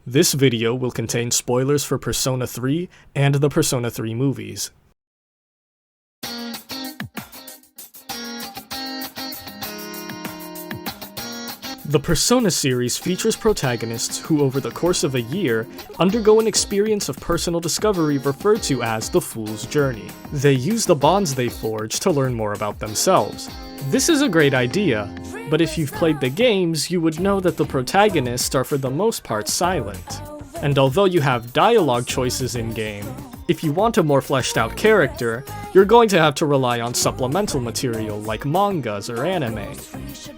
This video will contain spoilers for Persona 3 and the Persona 3 movies. The Persona series features protagonists who, over the course of a year, undergo an experience of personal discovery referred to as the Fool's Journey. They use the bonds they forge to learn more about themselves. This is a great idea, but if you've played the games, you would know that the protagonists are for the most part silent. And although you have dialogue choices in-game, if you want a more fleshed out character, you're going to have to rely on supplemental material like mangas or anime.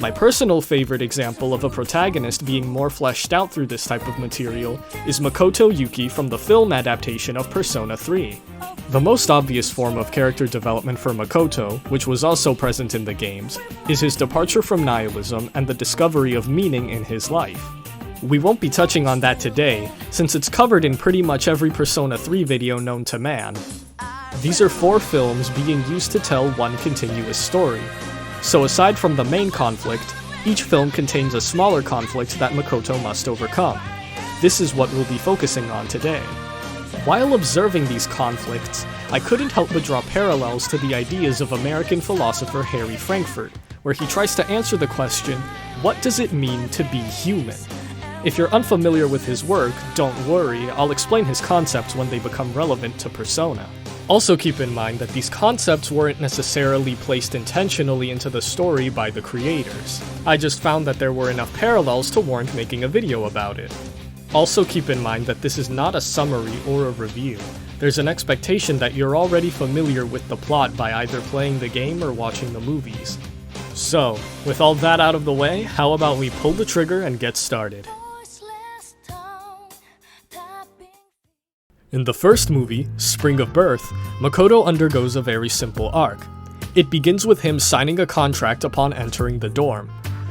My personal favorite example of a protagonist being more fleshed out through this type of material is Makoto Yuki from the film adaptation of Persona 3. The most obvious form of character development for Makoto, which was also present in the games, is his departure from nihilism and the discovery of meaning in his life. We won't be touching on that today, since it's covered in pretty much every Persona 3 video known to man. These are 4 films being used to tell one continuous story. So aside from the main conflict, each film contains a smaller conflict that Makoto must overcome. This is what we'll be focusing on today. While observing these conflicts, I couldn't help but draw parallels to the ideas of American philosopher Harry Frankfurt, where he tries to answer the question, what does it mean to be human? If you're unfamiliar with his work, don't worry, I'll explain his concepts when they become relevant to Persona. Also keep in mind that these concepts weren't necessarily placed intentionally into the story by the creators. I just found that there were enough parallels to warrant making a video about it. Also keep in mind that this is not a summary or a review. There's an expectation that you're already familiar with the plot by either playing the game or watching the movies. So, with all that out of the way, how about we pull the trigger and get started? In the first movie, Spring of Birth, Makoto undergoes a very simple arc. It begins with him signing a contract upon entering the dorm.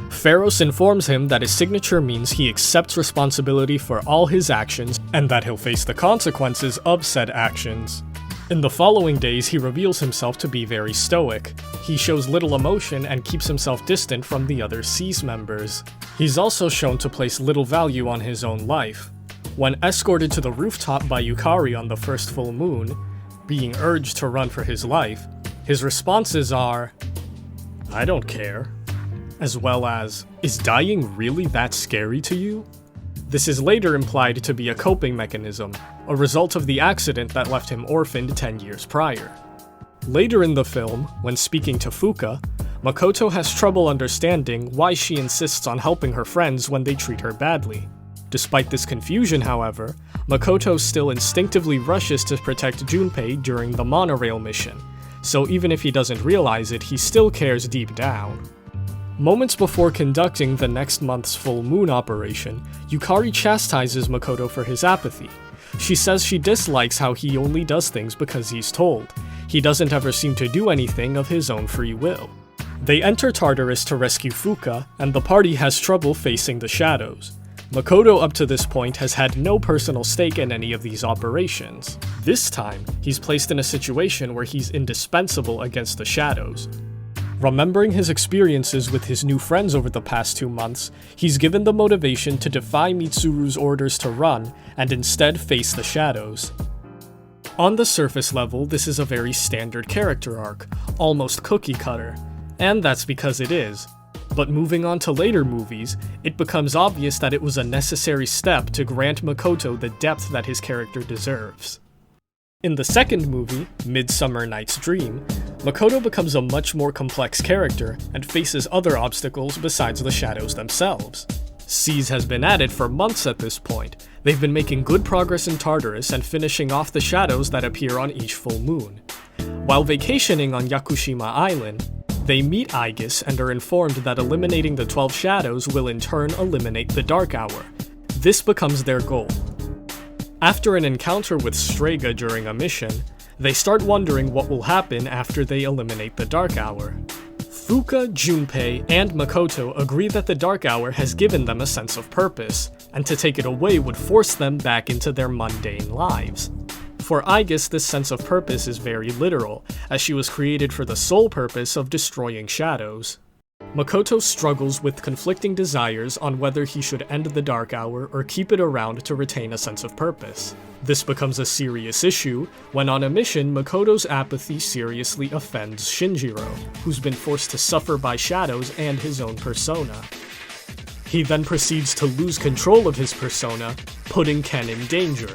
Pharos informs him that his signature means he accepts responsibility for all his actions and that he'll face the consequences of said actions. In the following days, he reveals himself to be very stoic. He shows little emotion and keeps himself distant from the other SEAS members. He's also shown to place little value on his own life. When escorted to the rooftop by Enquiry on the first full moon, being urged to run for his life, his responses are, "I don't care," as well as, "Is dying really that scary to you?" This is later implied to be a coping mechanism, a result of the accident that left him orphaned 10 years prior. Later in the film, when speaking to Fuka, Makoto has trouble understanding why she insists on helping her friends when they treat her badly. Despite this confusion, however, Makoto still instinctively rushes to protect Junpei during the monorail mission, so even if he doesn't realize it, he still cares deep down. Moments before conducting the next month's full moon operation, Yukari chastises Makoto for his apathy. She says she dislikes how he only does things because he's told. He doesn't ever seem to do anything of his own free will. They enter Tartarus to rescue Fuka, and the party has trouble facing the shadows. Makoto up to this point has had no personal stake in any of these operations. This time, he's placed in a situation where he's indispensable against the shadows. Remembering his experiences with his new friends over the past 2 months, he's given the motivation to defy Mitsuru's orders to run and instead face the shadows. On the surface level, this is a very standard character arc, almost cookie cutter, and that's because it is. But moving on to later movies, it becomes obvious that it was a necessary step to grant Makoto the depth that his character deserves. In the second movie, Midsummer Night's Dream, Makoto becomes a much more complex character and faces other obstacles besides the shadows themselves. SEAS has been at it for months at this point. They've been making good progress in Tartarus and finishing off the shadows that appear on each full moon. While vacationing on Yakushima Island, they meet Aegis and are informed that eliminating the 12 shadows will in turn eliminate the Dark Hour. This becomes their goal. After an encounter with Strega during a mission, they start wondering what will happen after they eliminate the Dark Hour. Fuka, Junpei, and Makoto agree that the Dark Hour has given them a sense of purpose, and to take it away would force them back into their mundane lives. For Aegis, this sense of purpose is very literal, as she was created for the sole purpose of destroying shadows. Makoto struggles with conflicting desires on whether he should end the dark hour or keep it around to retain a sense of purpose. This becomes a serious issue when on a mission, Makoto's apathy seriously offends Shinjiro, who's been forced to suffer by shadows and his own persona. He then proceeds to lose control of his persona, putting Ken in danger.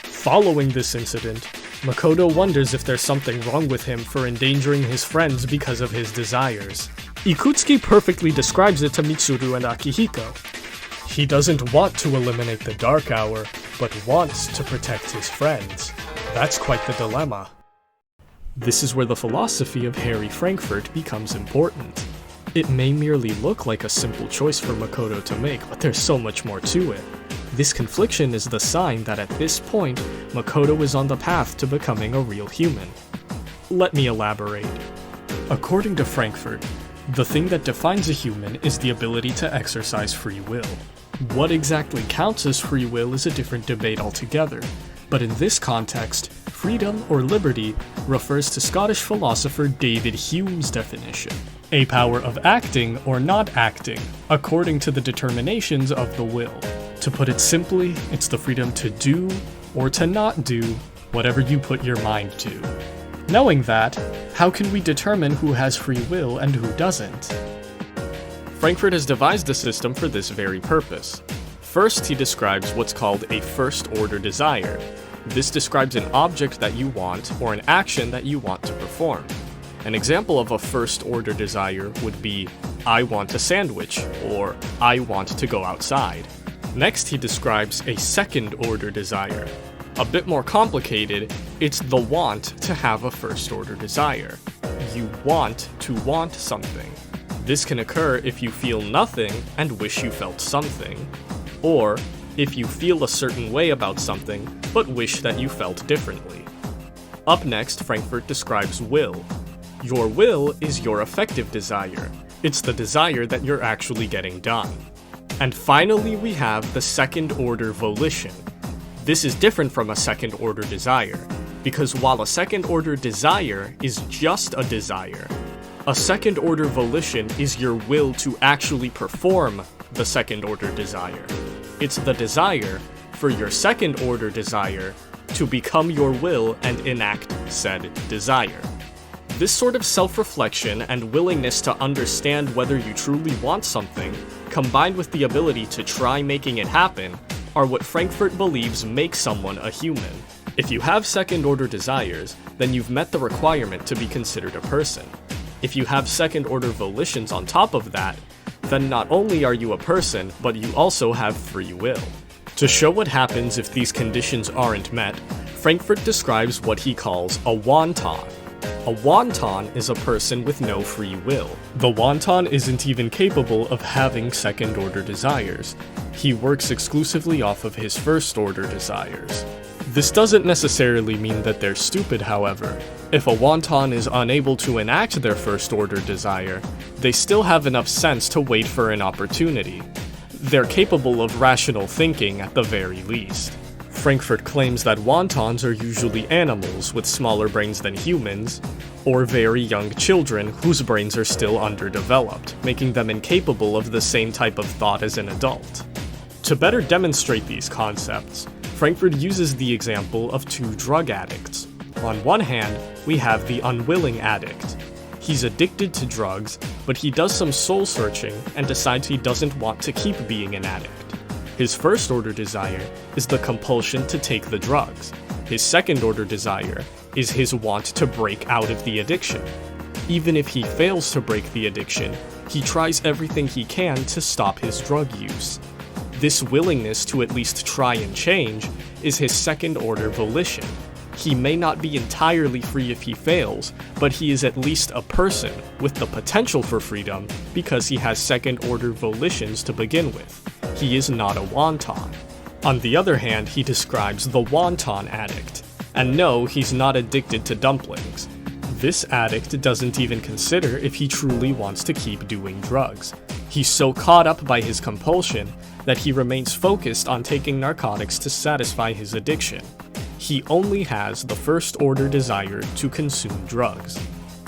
Following this incident, Makoto wonders if there's something wrong with him for endangering his friends because of his desires. Ikutsuki perfectly describes it to Mitsuru and Akihiko. He doesn't want to eliminate the Dark Hour, but wants to protect his friends. That's quite the dilemma. This is where the philosophy of Harry Frankfurt becomes important. It may merely look like a simple choice for Makoto to make, but there's so much more to it. This confliction is the sign that at this point, Makoto is on the path to becoming a real human. Let me elaborate. According to Frankfurt, the thing that defines a human is the ability to exercise free will. What exactly counts as free will is a different debate altogether, but in this context, freedom or liberty refers to Scottish philosopher David Hume's definition. A power of acting or not acting, according to the determinations of the will. To put it simply, it's the freedom to do or to not do whatever you put your mind to. Knowing that, how can we determine who has free will and who doesn't? Frankfurt has devised a system for this very purpose. First, he describes what's called a first-order desire. This describes an object that you want or an action that you want to perform. An example of a first-order desire would be, I want a sandwich, or I want to go outside. Next, he describes a second-order desire. A bit more complicated, it's the want to have a first-order desire. You want to want something. This can occur if you feel nothing and wish you felt something, or if you feel a certain way about something but wish that you felt differently. Up next, Frankfurt describes will. Your will is your effective desire. It's the desire that you're actually getting done. And finally, we have the second-order volition. This is different from a second-order desire, because while a second-order desire is just a desire, a second-order volition is your will to actually perform the second-order desire. It's the desire for your second-order desire to become your will and enact said desire. This sort of self-reflection and willingness to understand whether you truly want something, combined with the ability to try making it happen, are what Frankfurt believes makes someone a human. If you have second-order desires, then you've met the requirement to be considered a person. If you have second-order volitions on top of that, then not only are you a person, but you also have free will. To show what happens if these conditions aren't met, Frankfurt describes what he calls a wanton. A wanton is a person with no free will. The wanton isn't even capable of having second-order desires. He works exclusively off of his first-order desires. This doesn't necessarily mean that they're stupid, however. If a wanton is unable to enact their first-order desire, they still have enough sense to wait for an opportunity. They're capable of rational thinking at the very least. Frankfurt claims that wontons are usually animals with smaller brains than humans, or very young children whose brains are still underdeveloped, making them incapable of the same type of thought as an adult. To better demonstrate these concepts, Frankfurt uses the example of two drug addicts. On one hand, we have the unwilling addict. He's addicted to drugs, but he does some soul-searching and decides he doesn't want to keep being an addict. His first-order desire is the compulsion to take the drugs. His second-order desire is his want to break out of the addiction. Even if he fails to break the addiction, he tries everything he can to stop his drug use. This willingness to at least try and change is his second-order volition. He may not be entirely free if he fails, but he is at least a person with the potential for freedom because he has second-order volitions to begin with. He is not a wanton. On the other hand, he describes the wanton addict. And no, he's not addicted to dumplings. This addict doesn't even consider if he truly wants to keep doing drugs. He's so caught up by his compulsion that he remains focused on taking narcotics to satisfy his addiction. He only has the first-order desire to consume drugs.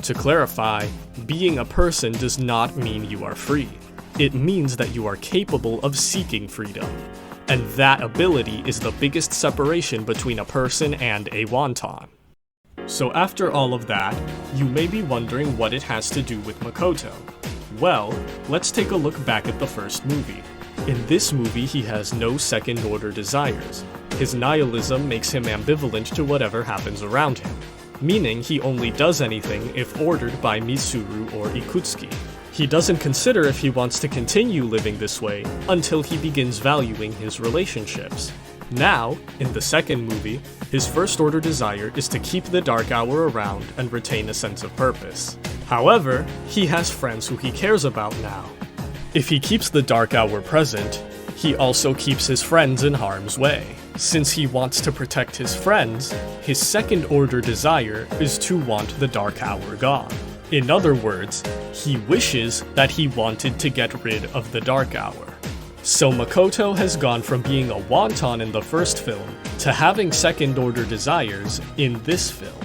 To clarify, being a person does not mean you are free. It means that you are capable of seeking freedom. And that ability is the biggest separation between a person and a wonton. So after all of that, you may be wondering what it has to do with Makoto. Well, let's take a look back at the first movie. In this movie, he has no second-order desires. His nihilism makes him ambivalent to whatever happens around him, meaning he only does anything if ordered by Mitsuru or Ikutsuki. He doesn't consider if he wants to continue living this way until he begins valuing his relationships. Now, in the second movie, his first-order desire is to keep the Dark Hour around and retain a sense of purpose. However, he has friends who he cares about now. If he keeps the Dark Hour present, he also keeps his friends in harm's way. Since he wants to protect his friends, his second-order desire is to want the Dark Hour gone. In other words, he wishes that he wanted to get rid of the Dark Hour. So Makoto has gone from being a wonton in the first film to having second-order desires in this film.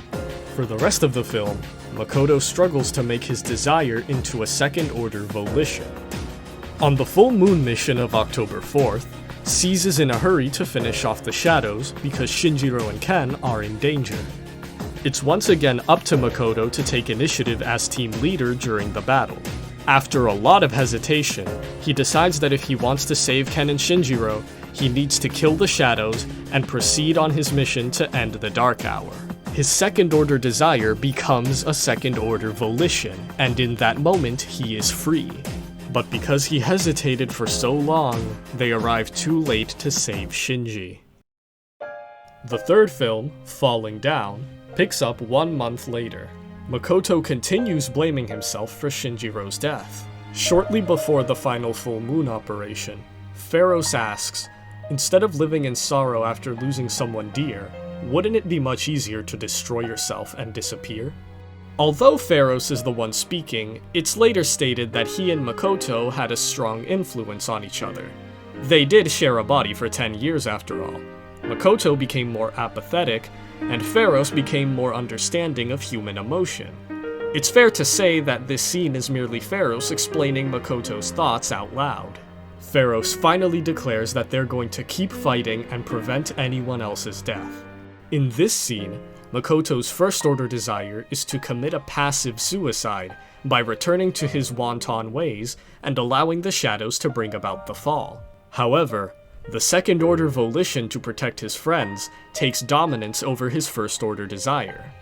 For the rest of the film, Makoto struggles to make his desire into a second-order volition. On the full moon mission of October 4th, Seize is in a hurry to finish off the shadows because Shinjiro and Ken are in danger. It's once again up to Makoto to take initiative as team leader during the battle. After a lot of hesitation, he decides that if he wants to save Ken and Shinjiro, he needs to kill the shadows and proceed on his mission to end the Dark Hour. His second-order desire becomes a second-order volition, and in that moment he is free. But because he hesitated for so long, they arrive too late to save Shinji. The third film, Falling Down, picks up 1 month later. Makoto continues blaming himself for Shinjiro's death. Shortly before the final full moon operation, Pharos asks, instead of living in sorrow after losing someone dear, wouldn't it be much easier to destroy yourself and disappear? Although Pharos is the one speaking, it's later stated that he and Makoto had a strong influence on each other. They did share a body for 10 years after all. Makoto became more apathetic, and Pharos became more understanding of human emotion. It's fair to say that this scene is merely Pharos explaining Makoto's thoughts out loud. Pharos finally declares that they're going to keep fighting and prevent anyone else's death. In this scene, Makoto's first-order desire is to commit a passive suicide by returning to his wonton ways and allowing the shadows to bring about the fall. However, the second-order volition to protect his friends takes dominance over his first-order desire.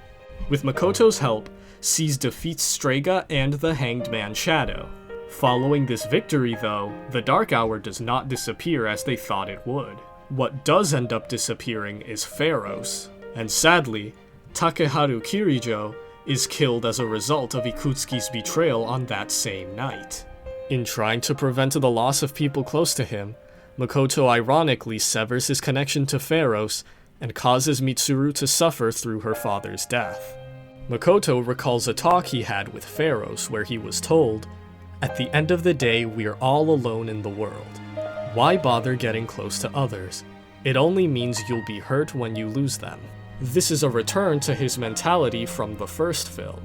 With Makoto's help, Seize defeats Strega and the Hanged Man Shadow. Following this victory, though, the Dark Hour does not disappear as they thought it would. What does end up disappearing is Pharos, and sadly, Takeharu Kirijo is killed as a result of Ikutsuki's betrayal on that same night. In trying to prevent the loss of people close to him, Makoto ironically severs his connection to Pharos and causes Mitsuru to suffer through her father's death. Makoto recalls a talk he had with Pharos where he was told, "At the end of the day, we're all alone in the world. Why bother getting close to others? It only means you'll be hurt when you lose them." This is a return to his mentality from the first film.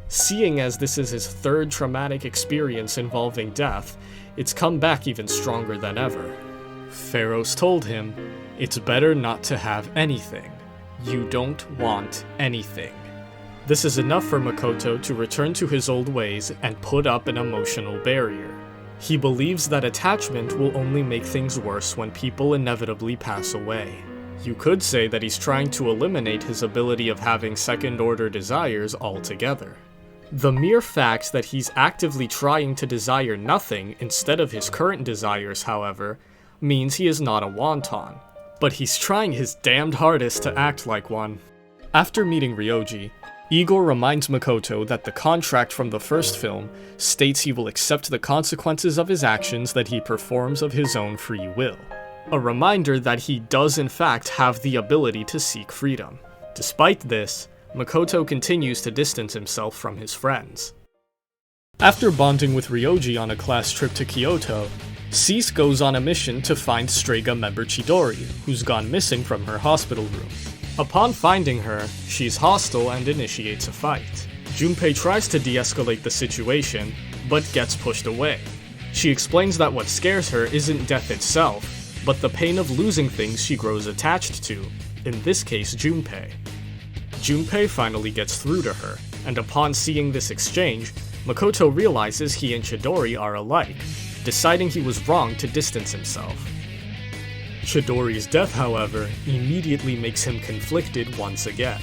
Seeing as this is his third traumatic experience involving death, it's come back even stronger than ever. Pharos told him, "It's better not to have anything. You don't want anything." This is enough for Makoto to return to his old ways and put up an emotional barrier. He believes that attachment will only make things worse when people inevitably pass away. You could say that he's trying to eliminate his ability of having second-order desires altogether. The mere fact that he's actively trying to desire nothing instead of his current desires, however, means he is not a wonton. But he's trying his damned hardest to act like one. After meeting Ryoji, Igor reminds Makoto that the contract from the first film states he will accept the consequences of his actions that he performs of his own free will. A reminder that he does in fact have the ability to seek freedom. Despite this, Makoto continues to distance himself from his friends. After bonding with Ryoji on a class trip to Kyoto, Seize goes on a mission to find Strega member Chidori, who's gone missing from her hospital room. Upon finding her, she's hostile and initiates a fight. Junpei tries to de-escalate the situation, but gets pushed away. She explains that what scares her isn't death itself, but the pain of losing things she grows attached to, in this case Junpei. Junpei finally gets through to her, and upon seeing this exchange, Makoto realizes he and Chidori are alike, deciding he was wrong to distance himself. Chidori's death, however, immediately makes him conflicted once again.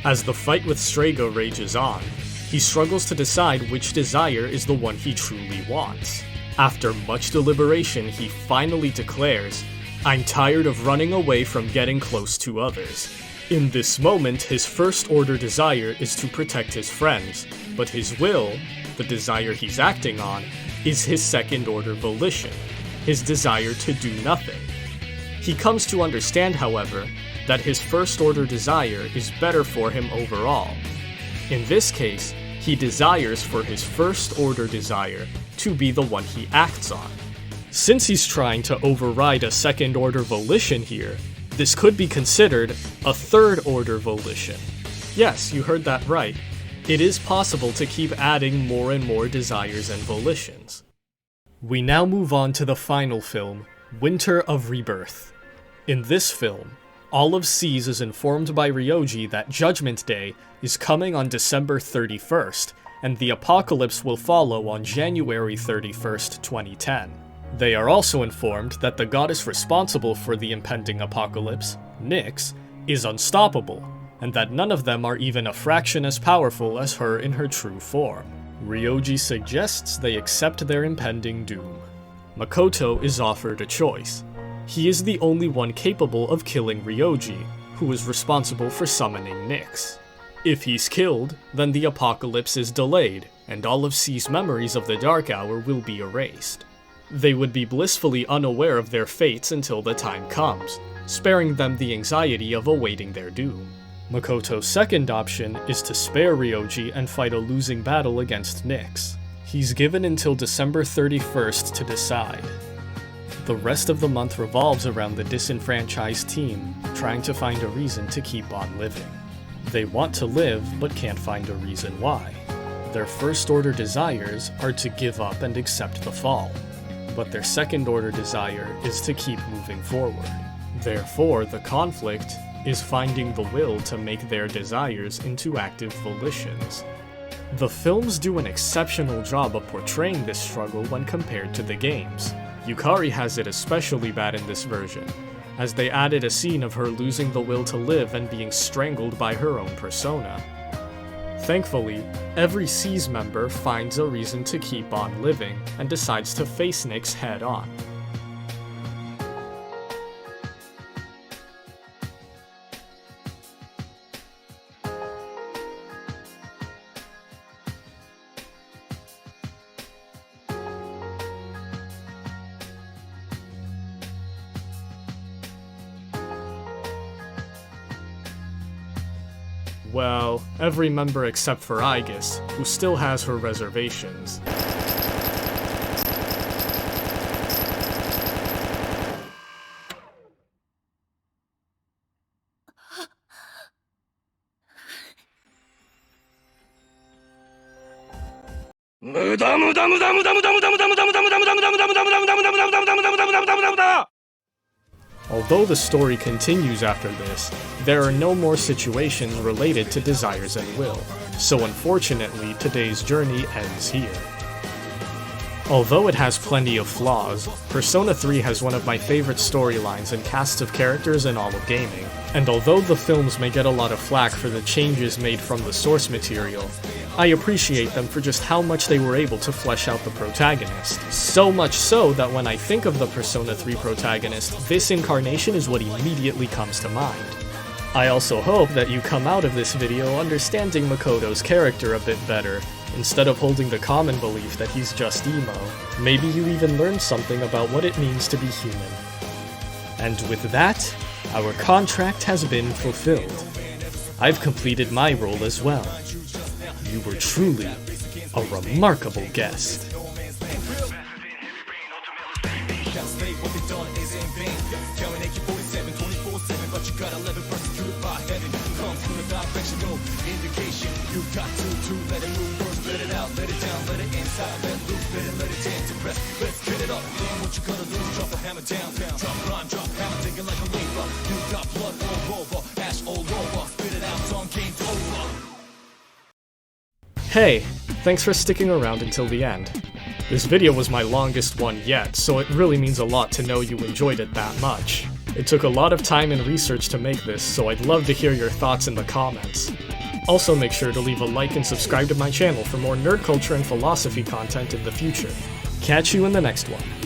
As the fight with Strega rages on, he struggles to decide which desire is the one he truly wants. After much deliberation, he finally declares, "I'm tired of running away from getting close to others." In this moment, his first-order desire is to protect his friends, but his will, the desire he's acting on, is his second-order volition, his desire to do nothing. He comes to understand, however, that his first-order desire is better for him overall. In this case, he desires for his first-order desire to be the one he acts on. Since he's trying to override a second-order volition here, this could be considered a third-order volition. Yes, you heard that right. It is possible to keep adding more and more desires and volitions. We now move on to the final film, Winter of Rebirth. In this film, Olive Seas is informed by Ryoji that Judgment Day is coming on December 31st, and the apocalypse will follow on January 31st, 2010. They are also informed that the goddess responsible for the impending apocalypse, Nyx, is unstoppable, and that none of them are even a fraction as powerful as her in her true form. Ryoji suggests they accept their impending doom. Makoto is offered a choice. He is the only one capable of killing Ryoji, who is responsible for summoning Nyx. If he's killed, then the apocalypse is delayed, and Olive Sea's memories of the Dark Hour will be erased. They would be blissfully unaware of their fates until the time comes, sparing them the anxiety of awaiting their doom. Makoto's second option is to spare Ryoji and fight a losing battle against Nyx. He's given until December 31st to decide. The rest of the month revolves around the disenfranchised team, trying to find a reason to keep on living. They want to live, but can't find a reason why. Their first-order desires are to give up and accept the fall, but their second-order desire is to keep moving forward. Therefore, the conflict is finding the will to make their desires into active volitions. The films do an exceptional job of portraying this struggle when compared to the games. Yukari has it especially bad in this version, as they added a scene of her losing the will to live and being strangled by her own persona. Thankfully, every SEAS member finds a reason to keep on living and decides to face Nyx head-on. Well, every member except for Aegis, who still has her reservations. Although the story continues after this, there are no more situations related to desires and will, so unfortunately today's journey ends here. Although it has plenty of flaws, Persona 3 has one of my favorite storylines and casts of characters in all of gaming, and although the films may get a lot of flack for the changes made from the source material, I appreciate them for just how much they were able to flesh out the protagonist. So much so that when I think of the Persona 3 protagonist, this incarnation is what immediately comes to mind. I also hope that you come out of this video understanding Makoto's character a bit better, instead of holding the common belief that he's just emo. Maybe you even learned something about what it means to be human. And with that, our contract has been fulfilled. I've completed my role as well. You were truly a remarkable guest. Got 2 to let it hammer down, drop rhyme, drop hammer, thinking like a leaper. You got blood all over, ash all over, spit it out, song game's over. Hey, thanks for sticking around until the end. This video was my longest one yet, so it really means a lot to know you enjoyed it that much. It took a lot of time and research to make this, so I'd love to hear your thoughts in the comments. Also make sure to leave a like and subscribe to my channel for more nerd culture and philosophy content in the future. Catch you in the next one.